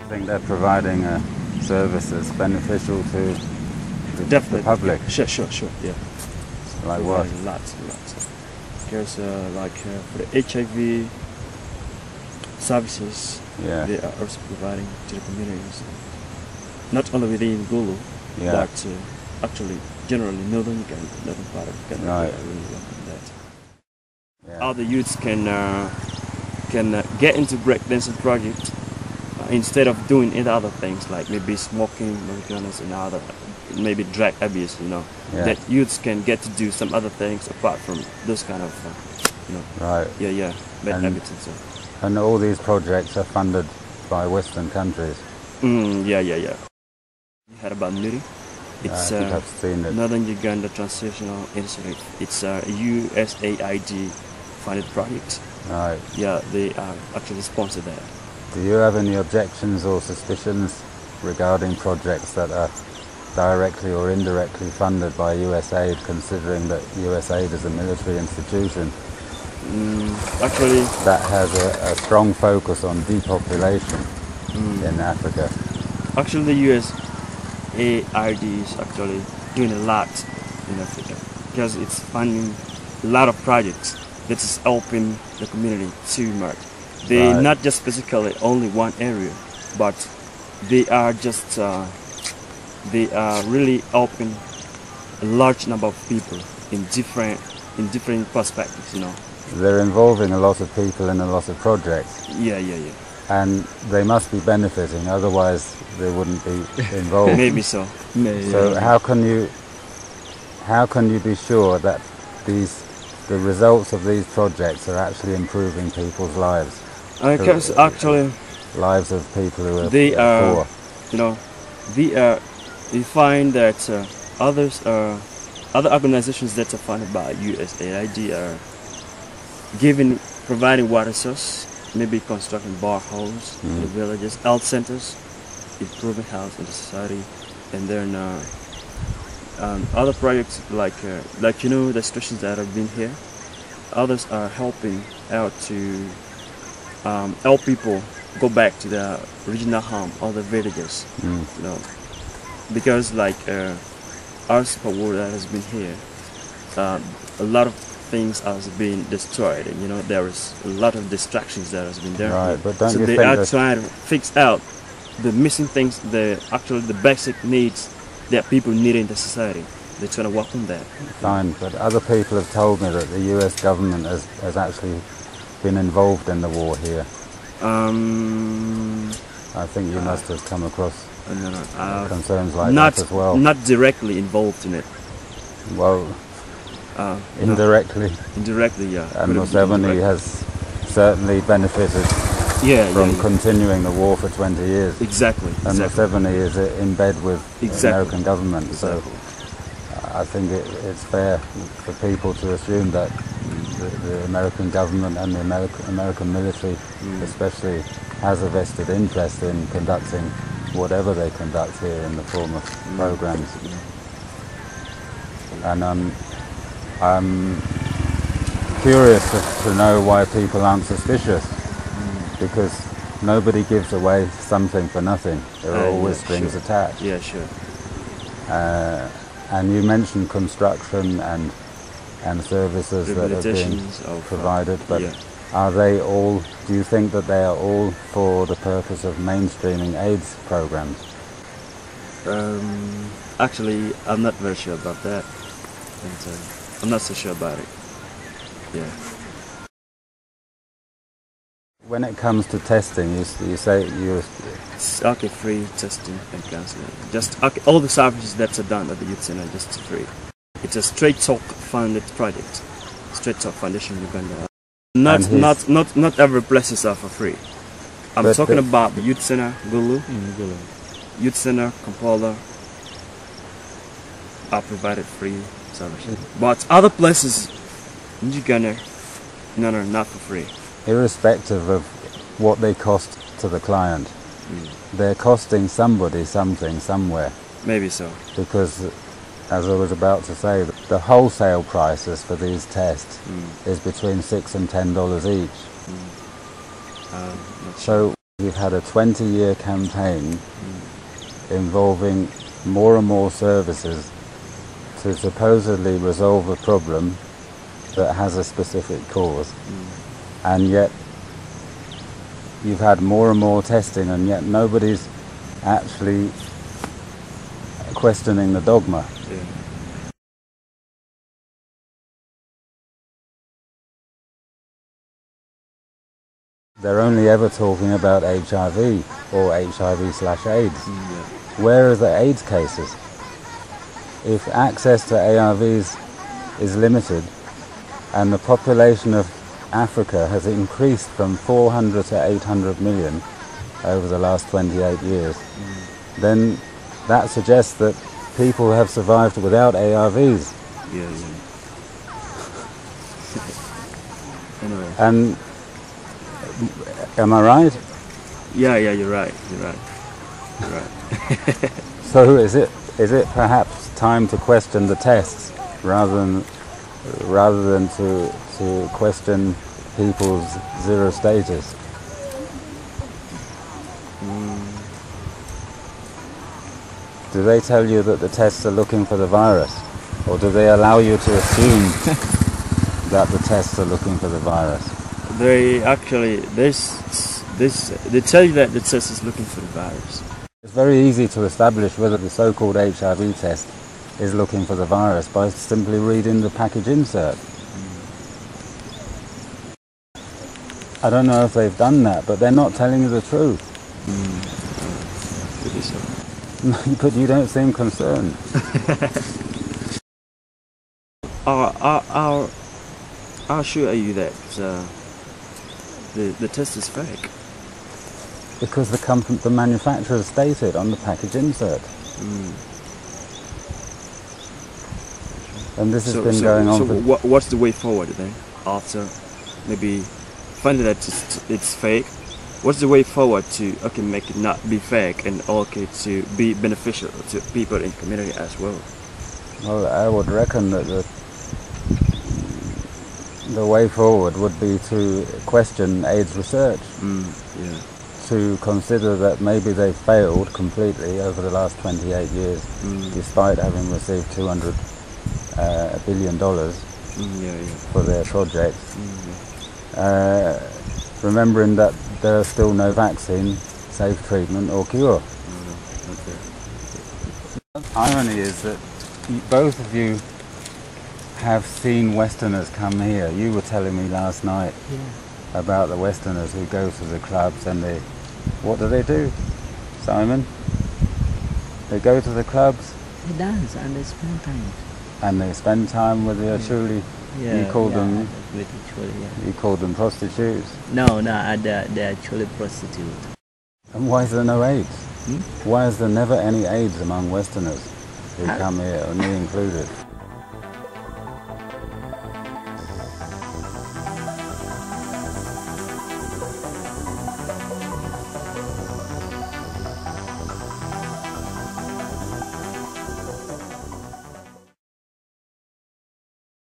think they're providing a service that's beneficial to the public? Sure, yeah. Like what? Lots. Because for the HIV services, they are also providing to the communities. Not only within Gulu, but actually generally northern Uganda, northern part of Uganda, they are really welcome that. Yeah. Other youths can get into breakdancing project instead of doing other things like maybe smoking marijuana and other, maybe drug abuse. That youths can get to do some other things apart from those kind of bad habits and so. And all these projects are funded by Western countries. Yeah. You heard about NURI? It's I've seen it. Northern Uganda Transitional Initiative. It's a USAID funded project. Right. Yeah, they are actually sponsor that. Do you have any objections or suspicions regarding projects that are directly or indirectly funded by USAID, considering that USAID is a military institution actually that has a strong focus on depopulation in Africa? Actually, the USAID is actually doing a lot in Africa because it's funding a lot of projects that is helping the community too much. They not just specifically only one area, but they are just they are really helping a large number of people in different perspectives. They're involving a lot of people in a lot of projects. Yeah. And they must be benefiting, otherwise they wouldn't be involved. Maybe so. So how can you be sure that the results of these projects are actually improving people's lives? Because actually, lives of people who are poor. We find that other organizations that are funded by USAID are providing water source, maybe constructing boreholes in the villages, health centers, improving health in the society, and then other projects like the situations that have been here. Others are helping out to help people go back to their original home, other villages. Because our super war that has been here, a lot of things has been destroyed, and there is a lot of distractions that has been there. Right, but don't so you they think are trying to fix out the missing things, the basic needs that people need in the society. They're trying to work on that. Fine, but other people have told me that the US government has actually been involved in the war here. I think you must have come across concerns like that as well. Not directly involved in it. Well, indirectly. Indirectly, yeah. And Museveni has certainly benefited from continuing the war for 20 years. Exactly. And Museveni is in bed with the American government. So I think it's fair for people to assume that the American government and the American military especially has a vested interest in conducting whatever they conduct here in the form of programs. And I'm curious to know why people aren't suspicious, because nobody gives away something for nothing. There are always strings attached. Yeah, sure. And you mentioned construction and services that are being provided, but are they all, do you think that they are all for the purpose of mainstreaming AIDS programs? Actually, I'm not very sure about that. And, I'm not so sure about it. Yeah. When it comes to testing, you say you... It's free testing and counseling. Just all the services that are done at the youth center are just free. It's a Straight Talk funded project. Straight Talk Foundation in Uganda. Not every places are for free. I'm talking about the youth center, Gulu. Youth center, Kampala are provided free services. But other places in Uganda, no, not for free. Irrespective of what they cost to the client, they're costing somebody something somewhere. Maybe so. Because, as I was about to say, the wholesale prices for these tests is between $6 and $10 each. So You've had a 20-year campaign involving more and more services to supposedly resolve a problem that has a specific cause. And yet you've had more and more testing, and yet nobody's actually questioning the dogma. Yeah. They're only ever talking about HIV or HIV/AIDS. Yeah. Where are the AIDS cases? If access to ARVs is limited and the population of Africa has increased from 400 to 800 million over the last 28 years, then that suggests that people have survived without ARVs. Yeah. Anyway. And am I right? Yeah, you're right. You're right. So is it perhaps time to question the tests rather than to question people's zero status? Do they tell you that the tests are looking for the virus, or do they allow you to assume that the tests are looking for the virus? They actually they tell you that the test is looking for the virus. It's very easy to establish whether the so-called HIV test is looking for the virus by simply reading the package insert. I don't know if they've done that, but they're not telling you the truth. Maybe so. But you don't seem concerned. I'll assure you that the test is fake. Because the manufacturer stated on the package insert. And this has been going on for... what's the way forward then? After maybe finding that it's fake, what's the way forward to make it not be fake and to be beneficial to people in the community as well? Well, I would reckon that the way forward would be to question AIDS research. To consider that maybe they failed completely over the last 28 years, despite having received $200 billion for their project. Remembering that there are still no vaccine, safe treatment or cure. The irony is that both of you have seen Westerners come here. You were telling me last night about the Westerners who go to the clubs and what do? Simon? They go to the clubs? They dance and they spend time. And they spend time with the Achuli? You call them... with Achuli, You call them prostitutes? No, they're actually prostitutes. And why is there no AIDS? Why is there never any AIDS among Westerners who come here, and me included?